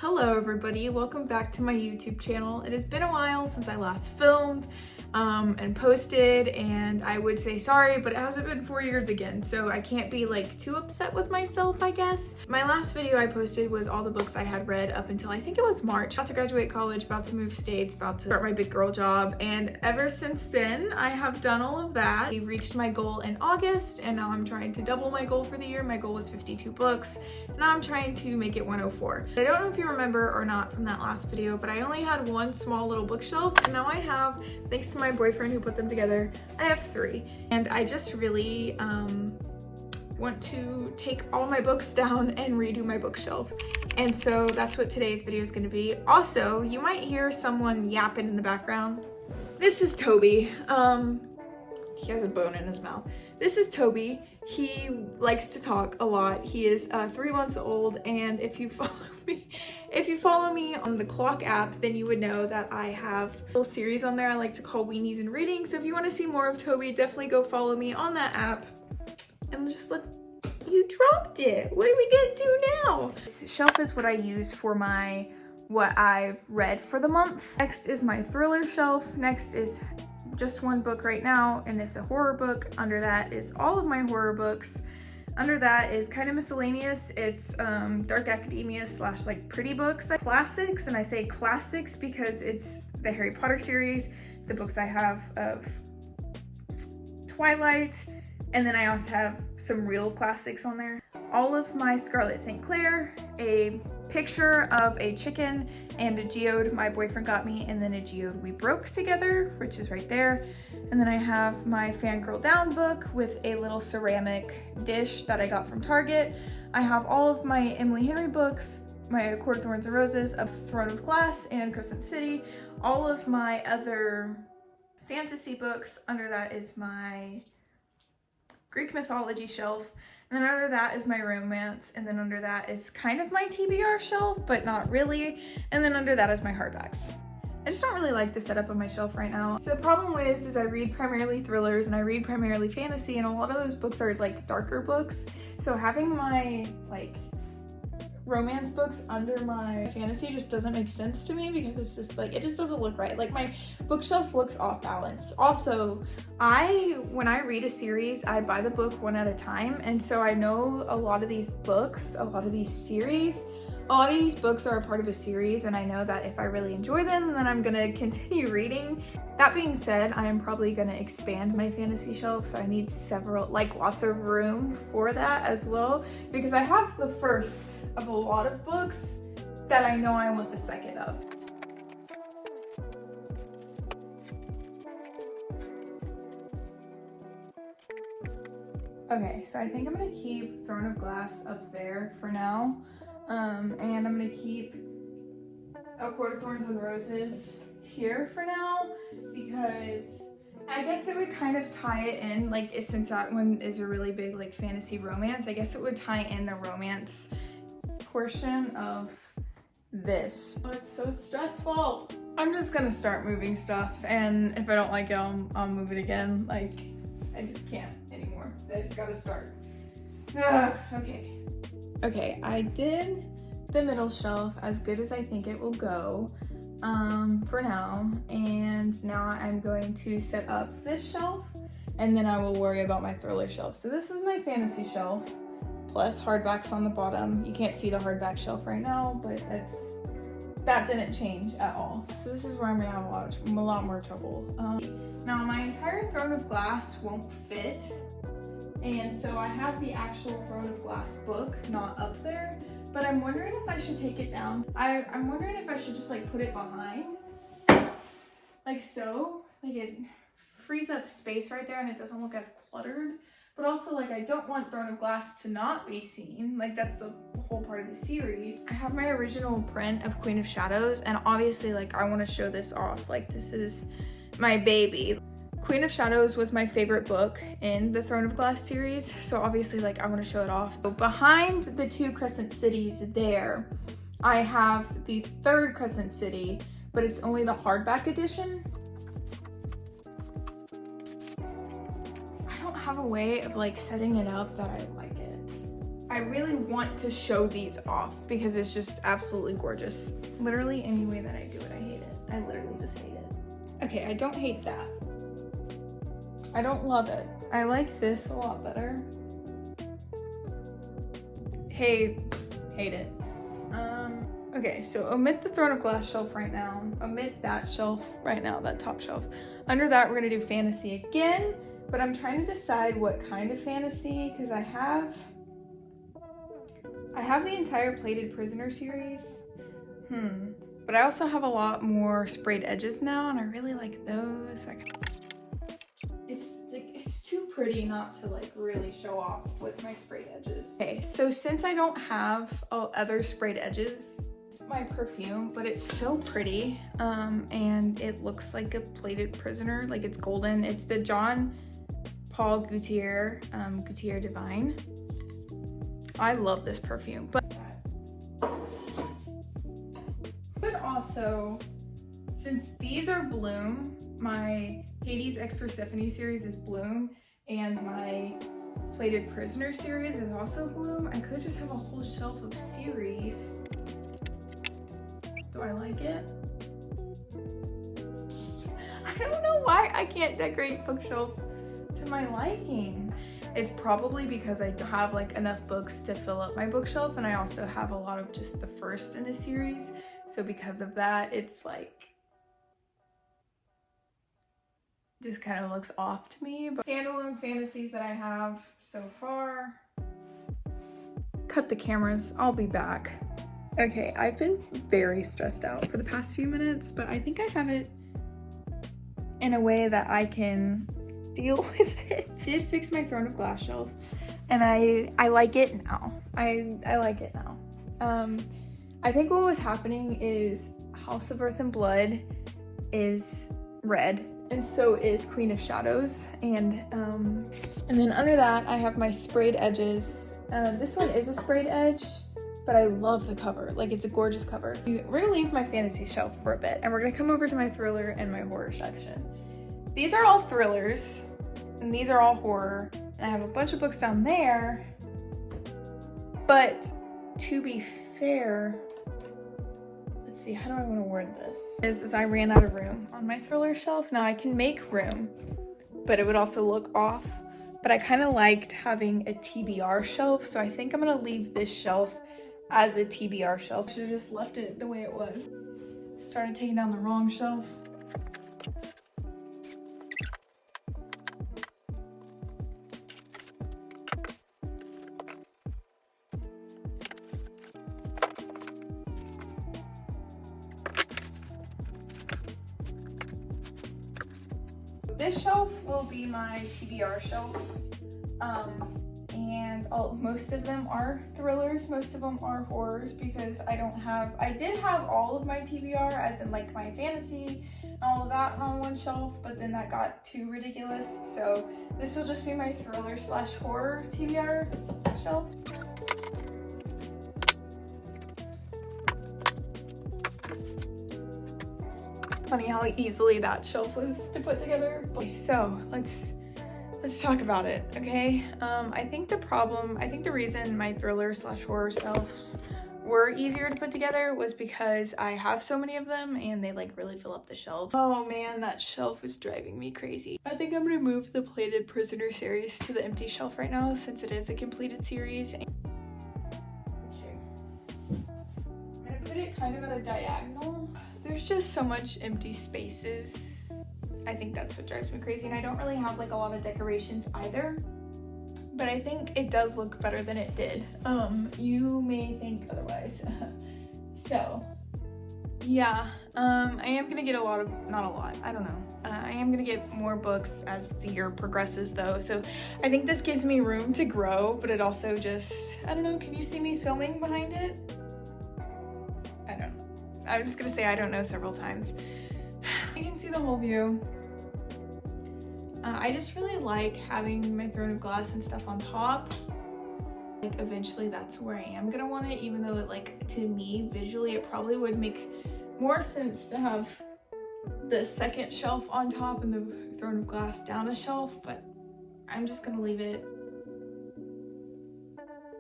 Hello everybody, welcome back to my YouTube channel. It has been a while since I last filmed and posted, and I would say sorry, but it hasn't been 4 years again, so I can't be like too upset with myself, I guess. My last video I posted was all the books I had read up until I think it was March. About to graduate college, about to move states, about to start my big girl job, and ever since then I have done all of that. I reached my goal in August, and now I'm trying to double my goal for the year. My goal was 52 books. Now I'm trying to make it 104. I don't know if you remember or not from that last video, but I only had one small little bookshelf, and now I have, thanks to my boyfriend who put them together, I have 3. And I just really want to take all my books down and redo my bookshelf. And so that's what today's video is going to be. Also, you might hear someone yapping in the background. This is Toby. He has a bone in his mouth. This is Toby. He likes to talk a lot. He is 3 months old, and if you follow me on the Clock app, then you would know that I have a little series on there I like to call Weenies and Reading. So if you want to see more of Toby, definitely go follow me on that app. And just let you dropped it. What are we gonna do now? This shelf is what I use for what I've read for the month. Next is my thriller shelf. Next is just one book right now, and it's a horror book. Under that is all of my horror books. Under that is kind of miscellaneous. It's dark academia / like pretty books. Classics, and I say classics because it's the Harry Potter series, the books I have of Twilight, and then I also have some real classics on there. All of my Scarlet St. Clair, a picture of a chicken, and a geode my boyfriend got me, and then a geode we broke together, which is right there. And then I have my Fangirl Down book with a little ceramic dish that I got from Target. I have all of my Emily Henry books, my A Court of Thorns and Roses, A Throne of Glass, and Crescent City. All of my other fantasy books. Under that is my Greek mythology shelf. And then under that is my romance, and then under that is kind of my TBR shelf, but not really. And then under that is my hardbacks. I just don't really like the setup of my shelf right now. So the problem is I read primarily thrillers and I read primarily fantasy, and a lot of those books are like darker books. So having my like romance books under my fantasy just doesn't make sense to me, because it's just like, it just doesn't look right. Like my bookshelf looks off balance. Also, when I read a series, I buy the book one at a time, and so I know a lot of these books, a lot of these books are a part of a series, and I know that if I really enjoy them, then I'm gonna continue reading. That being said, I am probably gonna expand my fantasy shelf, so I need lots of room for that as well, because I have the first of a lot of books that I know I want the second of. Okay, so I think I'm gonna keep Throne of Glass up there for now. And I'm gonna keep A Court of Thorns and Roses here for now, because I guess it would kind of tie it in, like, since that one is a really big like fantasy romance, I guess it would tie in the romance portion of this. Oh, it's so stressful. I'm just gonna start moving stuff, and if I don't like it, I'll move it again. Like, I just can't anymore. I just gotta start. Okay, I did the middle shelf as good as I think it will go for now, and now I'm going to set up this shelf, and then I will worry about my thriller shelf. So this is my fantasy shelf, plus hardbacks on the bottom. You can't see the hardback shelf right now, but that didn't change at all. So this is where I'm gonna have a lot more trouble. Now my entire Throne of Glass won't fit, and so I have the actual Throne of Glass book not up there, but I'm wondering if I should take it down. I'm wondering if I should just like put it behind, like so, like it frees up space right there and it doesn't look as cluttered. But also, like, I don't want Throne of Glass to not be seen. Like, that's the whole part of the series. I have my original print of Queen of Shadows, and obviously, like, I want to show this off. Like, this is my baby. Queen of Shadows was my favorite book in the Throne of Glass series, so obviously, like, I want to show it off. So behind the 2 Crescent Cities there, I have the 3rd Crescent City, but it's only the hardback edition. I don't have a way of like setting it up that I like it. I really want to show these off because it's just absolutely gorgeous. Literally any way that I do it, I hate it. I literally just hate it. Okay, I don't hate that. I don't love it. I like this a lot better. Hate it. Okay, so omit the Throne of Glass shelf right now. Omit that shelf right now, that top shelf. Under that, we're gonna do fantasy again, but I'm trying to decide what kind of fantasy, because I have the entire Plated Prisoner series. But I also have a lot more sprayed edges now, and I really like those. It's too pretty not to like really show off with my sprayed edges. Okay, so since I don't have other sprayed edges, it's my perfume, but it's so pretty, and it looks like a Plated Prisoner, like it's golden. It's the Jean Paul Gaultier, Gaultier Divine. I love this perfume, but also, since these are Bloom, my Hades X Persephone series is Bloom, and my Plated Prisoner series is also Bloom, I could just have a whole shelf of series. Do I like it? I don't know why I can't decorate bookshelves to my liking. It's probably because I don't have like enough books to fill up my bookshelf, and I also have a lot of just the first in a series. So because of that, it's like, just kind of looks off to me. But standalone fantasies that I have so far. Cut the cameras, I'll be back. Okay, I've been very stressed out for the past few minutes, but I think I have it in a way that I can deal with it. I did fix my Throne of Glass shelf, and I like it now. I like it now. I think what was happening is House of Earth and Blood is red, and so is Queen of Shadows, and then under that I have my sprayed edges. This one is a sprayed edge, but I love the cover. Like, it's a gorgeous cover. So we're gonna leave my fantasy shelf for a bit, and we're gonna come over to my thriller and my horror section. These are all thrillers, and these are all horror, and I have a bunch of books down there, but to be fair, let's see, how do I want to word this? Is I ran out of room on my thriller shelf. Now I can make room, but it would also look off. But I kind of liked having a TBR shelf, so I think I'm gonna leave this shelf as a TBR shelf. Should have just left it the way it was. Started taking down the wrong shelf. This shelf will be my TBR shelf, and most of them are thrillers, most of them are horrors, because I did have all of my TBR, as in like my fantasy and all of that on one shelf, but then that got too ridiculous, so this will just be my thriller / horror TBR shelf. Funny how easily that shelf was to put together. So let's talk about it, okay? I think the reason my thriller / horror shelves were easier to put together was because I have so many of them and they like really fill up the shelves. Oh man, that shelf is driving me crazy. I think I'm gonna move the Plated Prisoner series to the empty shelf right now, since it is a completed series. Okay. I'm gonna put it kind of at a diagonal. There's just so much empty spaces. I think that's what drives me crazy, and I don't really have like a lot of decorations either, but I think it does look better than it did. You may think otherwise. So yeah, I am gonna get I am gonna get more books as the year progresses though, so I think this gives me room to grow, but it also just, I don't know, can you see me filming behind it? I don't know. I'm just gonna say I don't know several times. You can see the whole view. I just really like having my Throne of Glass and stuff on top. Like eventually that's where I am gonna want it, even though it, like, to me visually it probably would make more sense to have the second shelf on top and the Throne of Glass down a shelf, but I'm just gonna leave it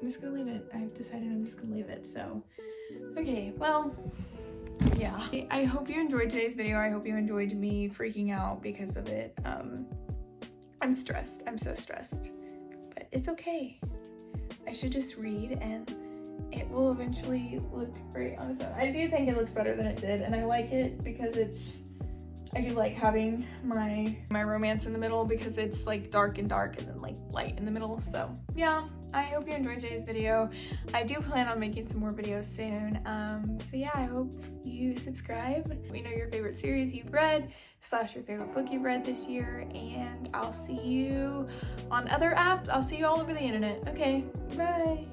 I'm just gonna leave it. I've decided I'm just gonna leave it. So, okay, well, yeah. I hope you enjoyed today's video. I hope you enjoyed me freaking out because of it. I'm stressed. I'm so stressed. But it's okay. I should just read and it will eventually look great on its own. I do think it looks better than it did, and I like it because I do like having my romance in the middle because it's like dark and then like light in the middle. So yeah, I hope you enjoyed today's video. I do plan on making some more videos soon. So yeah, I hope you subscribe. Let me know your favorite series you've read / your favorite book you've read this year, and I'll see you on other apps. I'll see you all over the internet. Okay, bye.